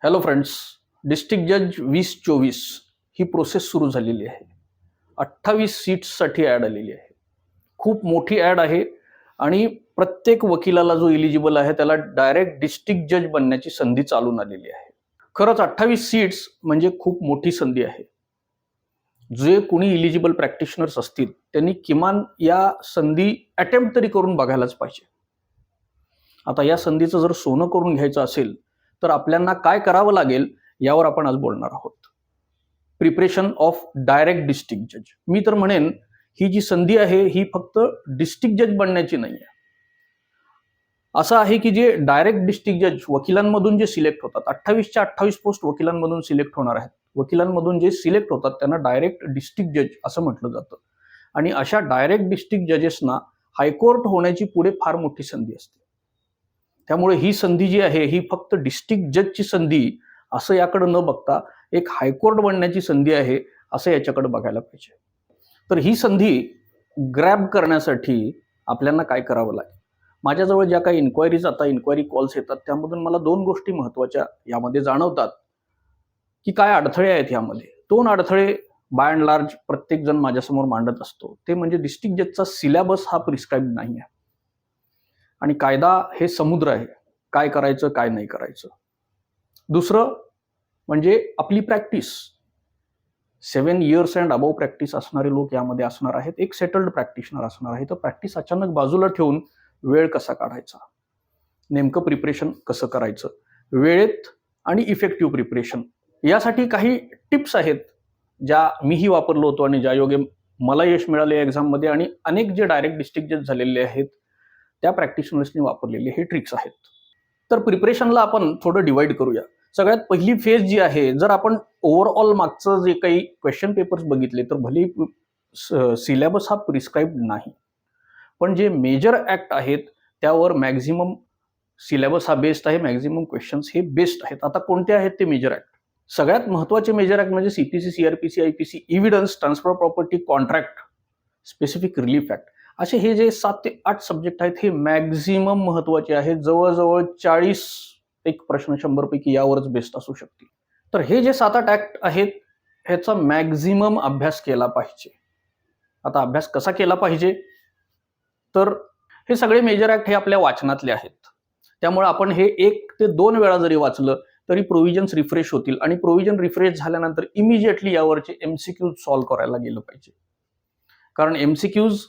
Hello friends, district जज 2024 ही process सुरू झालेली आहे. 28 सीट्ससाठी ॲड आलेली आहे. खूप मोठी ॲड आहे आणि प्रत्येक वकिलाला जो एलिजिबल आहे त्याला डायरेक्ट डिस्ट्रिक्ट जज बनण्याची संधी चालून आलेली आहे. खरंच 28 सीट्स म्हणजे खूप मोठी संधी आहे. जे कोणी एलिजिबल प्रॅक्टिशनर्स असतील त्यांनी किमान या संधी अटेम्प्ट तरी करून बघायलाच पाहिजे. आता या संधीचं जर सोनं करून घ्यायचं असेल तर आपल्याला काय करावं लागेल यावर आपण आज बोलणार आहोत. प्रिपरेशन ऑफ डायरेक्ट डिस्ट्रिक्ट जज. मी तर म्हणेन ही जी संधी आहे ही फक्त डिस्ट्रिक्ट जज बनण्याची नाही आहे. असं आहे की जे डायरेक्ट डिस्ट्रिक्ट जज वकिलांमधून जे सिलेक्ट होतात, 28च्या 28 पोस्ट वकिलांमधून सिलेक्ट होणार आहेत. वकिलांमधून जे सिलेक्ट होतात त्यांना डायरेक्ट डिस्ट्रिक्ट जज असं म्हटलं जातं. आणि अशा डायरेक्ट डिस्ट्रिक्ट जजेसना हायकोर्ट होण्याची पुढे फार मोठी संधी असते. त्यामुळे ही संधी जी आहे ही फक्त डिस्ट्रिक्ट जजची संधी असं याकडे न बघता एक हायकोर्ट बनण्याची संधी आहे असं याच्याकडे बघायला पाहिजे. तर ही संधी ग्रॅब करण्यासाठी आपल्याला काय करावं लागेल? माझ्याजवळ ज्या काही इन्क्वायरीज आता इन्क्वायरी कॉल्स येतात त्यामधून मला दोन गोष्टी महत्त्वाच्या यामध्ये जाणवतात की काय अडथळे आहेत यामध्ये. दोन अडथळे बाय अँड लार्ज प्रत्येक जण माझ्यासमोर मांडत असतो. ते म्हणजे डिस्ट्रिक्ट जजचा सिलेबस हा प्रिस्क्राईब नाही आहे आणि कायदा हे समुद्र आहे, काय करायचं काय नाही करायचं. दुसरं म्हणजे आपली practice. 7 years and above practice असणारे लोक यामध्ये असणार आहेत. एक सेटल्ड प्रॅक्टिशनर असणार आहे. तर प्रॅक्टिस अचानक बाजूला ठेवून वेळ कसा काढायचा, नेमकं प्रिपरेशन कसं करायचं, वेळेत आणि इफेक्टिव्ह प्रिपरेशन यासाठी काही टिप्स आहेत ज्या मीही वापरलो होतो आणि ज्या योगे मला यश मिळाले एक्झाममध्ये आणि अनेक जे डायरेक्ट डिस्ट्रिक्ट जज झालेले आहेत त्या प्रॅक्टिशनर्सनी वापरलेले हे ट्रिक्स आहेत. तर प्रिपरेशनला आपण थोडं डिवाइड करूया. सगळ्यात पहिली फेज जी आहे, जर आपण ओव्हरऑल मागचं जे काही क्वेश्चन पेपर्स बघितले तर भले सिलेबस हा प्रिस्क्राईब नाही, पण जे मेजर ऍक्ट आहेत त्यावर मॅक्झिमम सिलेबस हा बेस्ड आहे, मॅक्झिमम क्वेश्चन्स हे बेस्ड आहेत. आता कोणते आहेत ते मेजर ऍक्ट? सगळ्यात महत्त्वाचे मेजर ऍक्ट म्हणजे CPC, CrPC, IPC, evidence, transfer property, contract, specific relief act. असे हे जे 7 ते 8 सब्जेक्ट आहेत हे मॅक्झिमम महत्त्वाचे आहेत. जवळजवळ 40 एक प्रश्न 100 पैकी यावरच बेस्ट असू शकतील. तर हे जे 7-8 ऍक्ट आहेत ह्याचा मॅक्झिमम अभ्यास केला पाहिजे. आता अभ्यास कसा केला पाहिजे? तर हे सगळे मेजर ऍक्ट हे आपल्या वाचनातले आहेत. त्यामुळे आपण हे 1 ते 2 वेळा जरी वाचलं तरी प्रोव्हिजन्स रिफ्रेश होतील आणि प्रोव्हिजन रिफ्रेश झाल्यानंतर इमिजिएटली यावरचे एमसीक्यूज सॉल्व्ह करायला गेलं पाहिजे. कारण एमसीक्यूज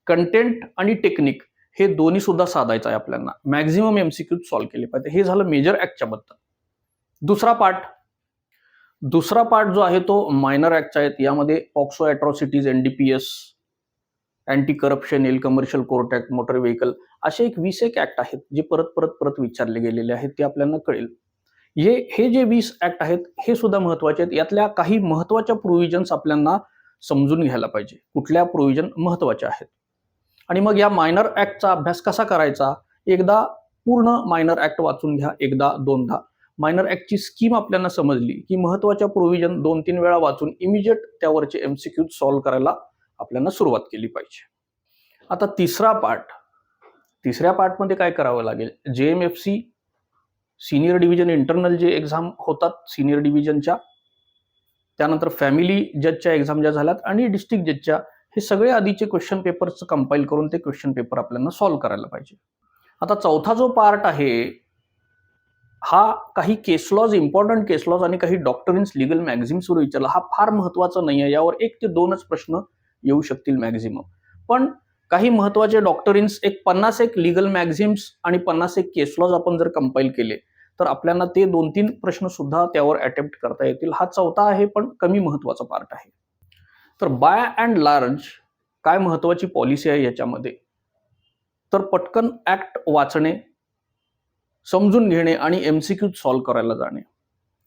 कंटेंट आणि टेक्निक हे दोन्ही सुद्धा साधायचं आहे आपल्याला. मॅक्झिमम एमसीक्यूज सॉल्व्ह केले पाहिजे. हे झालं मेजर ऍक्टच्या बद्दल. दुसरा पार्ट जो आहे तो मायनर ऍक्टचा आहे. यामध्ये POCSO, अॅट्रॉसिटीज, NDPS, anti corruption, L commercial court act, motor vehicle असे एक 20 एक ऍक्ट आहेत जे परत विचारले गेलेले आहेत. ते आपल्याला कळेल. हे जे 20 ऍक्ट आहेत हे सुद्धा महत्वाचे आहेत. यातल्या काही महत्वाच्या प्रोव्हिजन्स आपल्याला समजून घ्यायला पाहिजे. कुठल्या प्रोव्हिजन महत्वाच्या आहेत आणि मग या मायनर ऍक्टचा अभ्यास कसा करायचा? एकदा पूर्ण मायनर ऍक्ट वाचून घ्या, एकदा दोनदा. मायनर ऍक्टची स्कीम आपल्याला समजली की महत्वाच्या प्रोव्हिजन 2-3 वेळा वाचून इमिजिएट त्यावरचे एमसीक्यूज सॉल्व्ह करायला आपल्याला सुरुवात केली पाहिजे. आता तिसऱ्या पार्टमध्ये काय करावं लागेल? जेएमएफसी सिनियर डिव्हिजन इंटरनल जे एक्झाम होतात सिनियर डिव्हिजनच्या, त्यानंतर फॅमिली जजच्या एक्झाम ज्या झाल्यात आणि डिस्ट्रिक्ट जजच्या, हे सगळे आधीचे क्वेश्चन पेपर्स कंपाईल करून ते क्वेश्चन पेपर आपल्याला सॉल्व्ह करायला पाहिजे. आता चौथा जो पार्ट आहे हा काही केस लॉज, इम्पॉर्टंट केस लॉज आणि काही डॉक्टरिन्स, लिगल मॅगझिम्सवर विचारला. हा फार महत्वाचा नाही आहे. यावर 1 ते 2च प्रश्न येऊ शकतील मॅक्झिमम. पण काही महत्वाचे डॉक्टरिन्स, एक 50 एक लिगल मॅगझिम्स आणि 50 एक केस लॉज आपण जर कंपाईल केले तर आपल्याला ते 2-3 प्रश्न सुद्धा त्यावर अटेम्प्ट करता येतील. हा चौथा आहे पण कमी महत्वाचा पार्ट आहे. तर बाय अँड लार्ज काय महत्वाची पॉलिसी आहे याच्यामध्ये? तर पटकन ऍक्ट वाचणे, समजून घेणे आणि एमसीक्यू सॉल्व्ह करायला जाणे.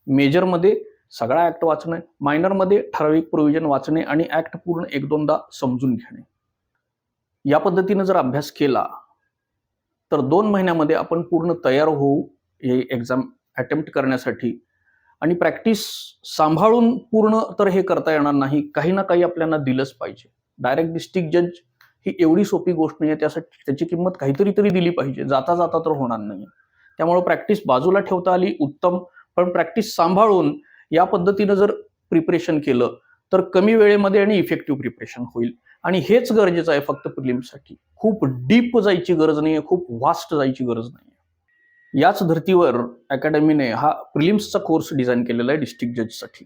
मेजरमध्ये सगळा ऍक्ट वाचणे, मायनरमध्ये ठराविक प्रोव्हिजन वाचणे आणि ऍक्ट पूर्ण 1-2दा समजून घेणे. या पद्धतीने जर अभ्यास केला तर 2 महिन्यामध्ये आपण पूर्ण तयार होऊ हे एक्झाम अटेम्प्ट करण्यासाठी. आणि प्रॅक्टिस सांभाळून पूर्ण तर हे करता येणार नाही. काही ना काही आपल्याला दिलंच पाहिजे. डायरेक्ट डिस्ट्रिक्ट जज ही एवढी सोपी गोष्ट नाही आहे. त्यासाठी त्याची किंमत काहीतरी दिली पाहिजे. जाता तर होणार नाही. त्यामुळे प्रॅक्टिस बाजूला ठेवता आली उत्तम, पण प्रॅक्टिस सांभाळून या पद्धतीनं जर प्रिपरेशन केलं तर कमी वेळेमध्ये आणि इफेक्टिव्ह प्रिपरेशन होईल. आणि हेच गरजेचं आहे फक्त प्रिलिम्ससाठी. खूप डीप जायची गरज नाहीये, खूप वास्ट जायची गरज नाहीये. याच धर्तीवर अकॅडमीने हा प्रिलिम्सचा कोर्स डिझाईन केलेला आहे डिस्ट्रिक्ट जजसाठी.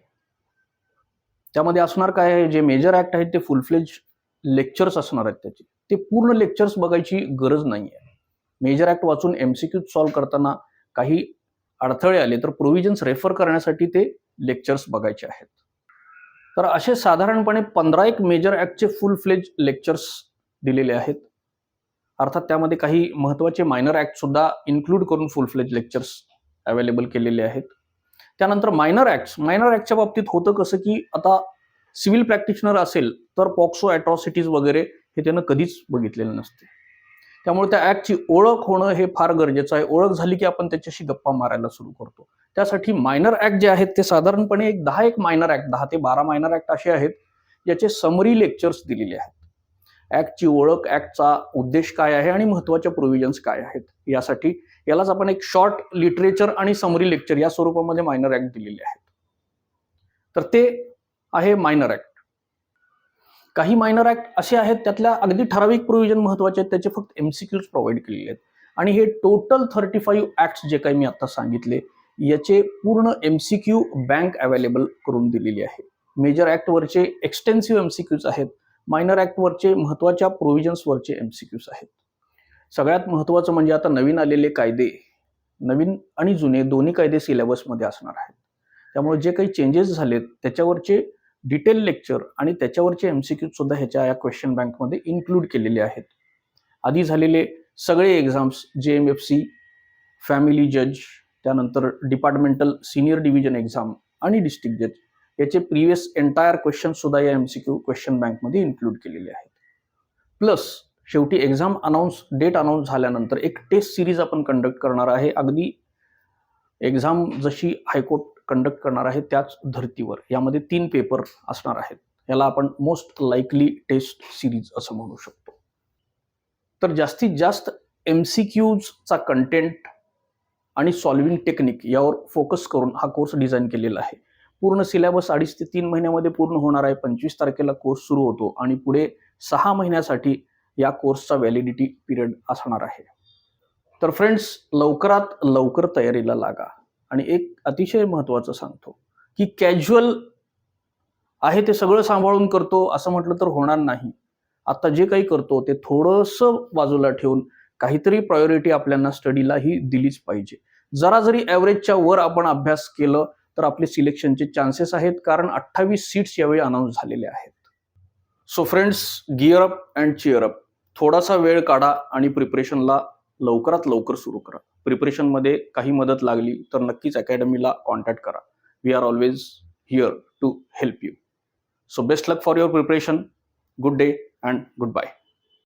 त्यामध्ये असणार काय आहे, जे मेजर ऍक्ट आहेत ते फुल फ्लेज लेक्चर्स असणार आहेत त्याचे. ते पूर्ण लेक्चर्स बघायची गरज नाहीये. मेजर ऍक्ट वाचून एमसीक्यू सॉल्व्ह करताना काही अडथळे आले तर प्रोव्हिजन्स रेफर करण्यासाठी ते लेक्चर्स बघायचे आहेत. तर असे साधारणपणे 15 मेजर ऍक्टचे फुल फ्लेज लेक्चर्स दिलेले आहेत. अर्थात त्यामध्ये काही महत्त्वाचे मायनर ऍक्ट सुद्धा इन्क्लूड करून फुल फ्लेज लेक्चर्स अवेलेबल केलेले आहेत. त्यानंतर मायनर ऍक्टच्या बाबतीत होतं कसं की आता सिव्हिल प्रॅक्टिशनर असेल तर पॉक्सो अॅट्रॉसिटीज वगैरे हे त्यानं कधीच बघितलेलं नसते. त्यामुळे त्या ऍक्टची ओळख होणं हे फार गरजेचं आहे. ओळख झाली की आपण त्याच्याशी गप्पा मारायला सुरू करतो. त्यासाठी मायनर ऍक्ट जे आहेत ते साधारणपणे एक 10 मायनर ऍक्ट, 10 ते 12 मायनर ऍक्ट असे आहेत ज्याचे समरी लेक्चर्स दिलेले आहेत. ऍक्टची ओळख, ऍक्टचा उद्देश काय आहे आणि महत्त्वाच्या प्रोव्हिजन्स काय आहेत यासाठी यालाच आपण एक शॉर्ट लिटरेचर आणि समरी लेक्चर या स्वरूपामध्ये मायनर ऍक्ट दिलेले आहेत. तर ते आहे मायनर ऍक्ट. काही मायनर ऍक्ट असे आहेत त्यातल्या अगदी ठराविक प्रोव्हिजन महत्त्वाचे आहेत, त्याचे फक्त एमसीक्यूज प्रोव्हाइड केलेले आहेत. आणि हे टोटल 35 ऍक्ट्स जे काही मी आता सांगितले याचे पूर्ण एमसीक्यू बँक अवेलेबल करून दिलेली आहे. मेजर ऍक्ट वरचे एक्सटेन्सिव्ह एमसीक्यूज आहेत, मायनर ऍक्ट वरचे महत्त्वाच्या प्रोव्हिजन्स वरचे एमसीक्यूज आहेत. सगळ्यात महत्त्वाचं म्हणजे आता नवीन आलेले कायदे, नवीन आणि जुने दोन्ही कायदे सिलेबसमध्ये असणार आहेत. त्यामुळे जे काही चेंजेस झालेत त्याच्यावरचे डिटेल लेक्चर आणि त्याच्यावरचे एमसीक्यूज सुद्धा ह्याच्या या क्वेश्चन बँकमध्ये इन्क्लूड केलेले आहेत. आधी झालेले सगळे एक्झाम्स, JMFC, फॅमिली जज, त्यानंतर डिपार्टमेंटल सिनियर डिव्हिजन एक्झाम आणि डिस्ट्रिक्ट जज याचे प्रिव्हियस एंटायर क्वेश्चन सुद्धा या एमसीक्यू क्वेश्चन बँकमध्ये इन्क्लूड केलेले आहेत. प्लस शेवटी एक्झाम डेट अनाऊन्स झाल्यानंतर एक टेस्ट सिरीज आपण कंडक्ट करणार आहे. अगदी एक्झाम जशी हायकोर्ट कंडक्ट करणार आहे त्याच धर्तीवर. यामध्ये 3 पेपर असणार आहेत. याला आपण मोस्ट लाईकली टेस्ट सिरीज असं म्हणू शकतो. तर जास्तीत जास्त एमसीक्यूजचा कंटेंट आणि सॉल्व्हिंग टेक्निक यावर फोकस करून हा कोर्स डिझाईन केलेला आहे. पूर्ण सिलेबस 2.5 ते 3 महिन्यामध्ये पूर्ण होणार आहे. 25 तारखेला कोर्स सुरू होतो आणि पुढे 6 महिन्यासाठी या कोर्सचा व्हॅलिडिटी पिरियड असणार आहे. तर फ्रेंड्स, लवकरात लवकर तयारीला लागा. आणि एक अतिशय महत्त्वाचं सांगतो की कॅज्युअल आहे ते सगळं सांभाळून करतो असं म्हटलं तर होणार नाही. आता जे काही करतो ते थोडंसं बाजूला ठेवून काहीतरी प्रायोरिटी आपल्याला स्टडीला ही दिलीच पाहिजे. जरा जरी ॲव्हरेजच्या वर आपण अभ्यास केलं तर आपले सिलेक्शनचे चान्सेस आहेत, कारण 28 सीट्स यावेळी अनाऊन्स झालेले आहेत. So friends, gear up and cheer up. थोडासा वेळ काढा आणि प्रिपरेशनला लवकरात लवकर सुरू करा. प्रिपरेशनमध्ये काही मदत लागली तर नक्कीच अकॅडमीला कॉन्टॅक्ट करा. We are always here to help you. So best luck for your preparation. Good day and good bye.